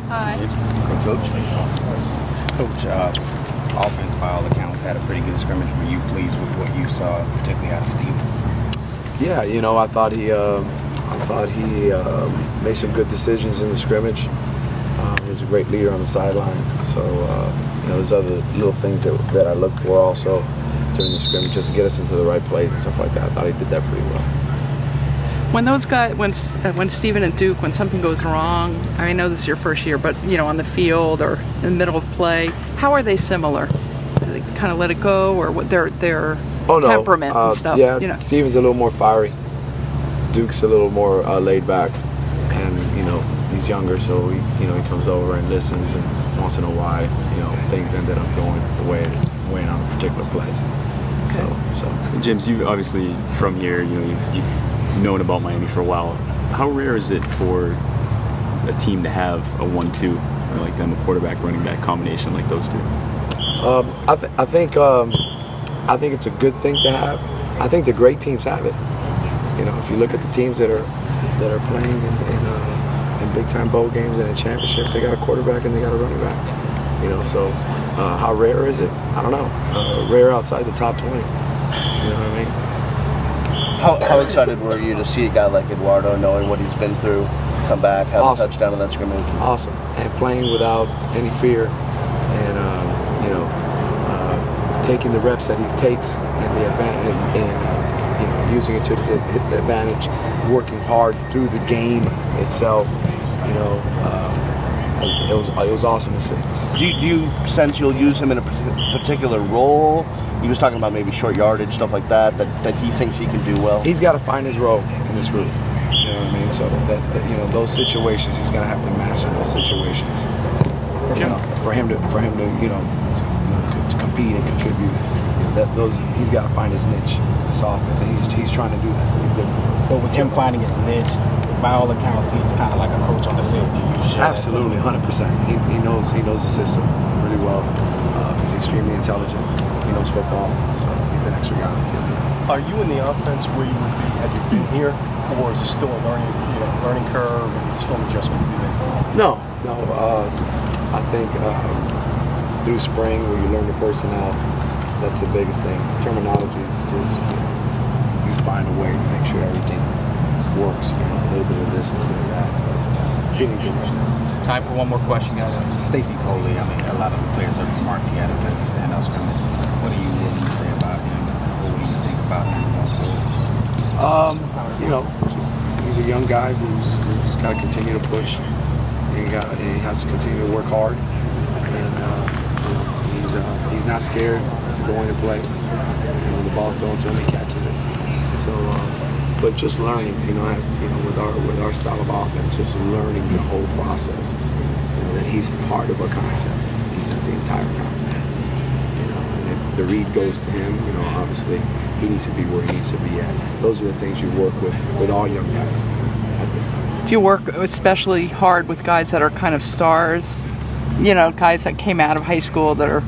Hi. Coach, offense by all accounts had a pretty good scrimmage. Were you pleased with what you saw, particularly out of Steve? Yeah, you know, I thought he made some good decisions in the scrimmage. He was a great leader on the sideline. So you know, there's other little things that I look for also during the scrimmage, just to get us into the right plays and stuff like that. I thought he did that pretty well. When those guys, when Steven and Duke, when something goes wrong, I know this is your first year, but you know, on the field or in the middle of play, how are they similar? Do they kind of let it go, or what their temperament and stuff? Yeah, you know? Steven's a little more fiery. Duke's a little more laid back, and you know, he's younger, so he comes over and listens and wants to know why things ended up going the way it went on a particular play. Okay. So James, you obviously from here, you've known about Miami for a while. How rare is it for a team to have a 1-2, or like them, a quarterback running back combination like those two? I think it's a good thing to have. I think the great teams have it. You know, if you look at the teams that are playing in big time bowl games and in championships, they got a quarterback and they got a running back. You know, so how rare is it? I don't know. Rare outside the top 20. You know what I mean? How excited were you to see a guy like Eduardo, knowing what he's been through, come back, have Awesome. a touchdown in that scrimmage? Awesome, and playing without any fear, and taking the reps that he takes and the advantage, and using it to his advantage, working hard through the game itself. You know, it was awesome to see. Do you sense you'll use him in a particular role? He was talking about maybe short yardage, stuff like that he thinks he can do well. He's got to find his role in this group. You know what I mean? So that those situations, he's going to have to master those situations. For him to compete and contribute. He's got to find his niche in this offense, and he's trying to do that. He's looking for it. But with him finding his niche, by all accounts, he's kind of like a coach on the field. Do you share Absolutely, 100%. He knows the system really well. He's extremely intelligent. He knows football, so he's an extra guy on the field. Are you in the offense where you would be had you been here, or is it still a learning curve, and still an adjustment to be made? No. I think through spring, where you learn the personnel, that's the biggest thing. Terminology is just you find a way to make sure everything works. A little bit of this, a little bit of that. Feeling good right now. Time for one more question, guys. Stacey Coley, I mean, a lot of the players are remarked he had a very standout scrimmage. What are you willing to say about him? What do you think about him going forward? He's a young guy who's got to continue to push. He has to continue to work hard, and he's not scared to go in and play. When the ball's thrown to him, he catches it. So, but just learning, with our style of offense, just learning the whole process. That he's part of a concept. He's not the entire concept. And if the read goes to him, obviously he needs to be where he needs to be at. Those are the things you work with all young guys at this time. Do you work especially hard with guys that are kind of stars? Guys that came out of high school that are,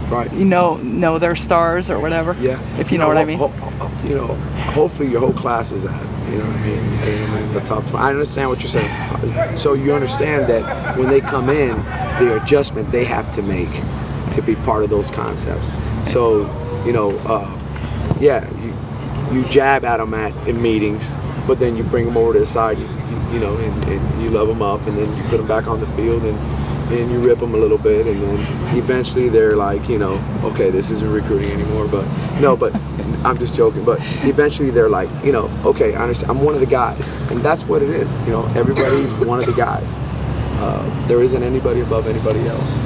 right? Know they're stars or whatever. Yeah. If you know what I mean. Hopefully your whole class is at. You know what I mean? In the top 20. I understand what you're saying. So you understand that when they come in, the adjustment they have to make to be part of those concepts. So, you jab at them in meetings, but then you bring them over to the side, and you love them up, and then you put them back on the field, and you rip them a little bit, and then eventually they're like, okay, this isn't recruiting anymore, but I'm just joking, but eventually they're like, okay, I understand, I'm one of the guys, and that's what it is, everybody's one of the guys. There isn't anybody above anybody else.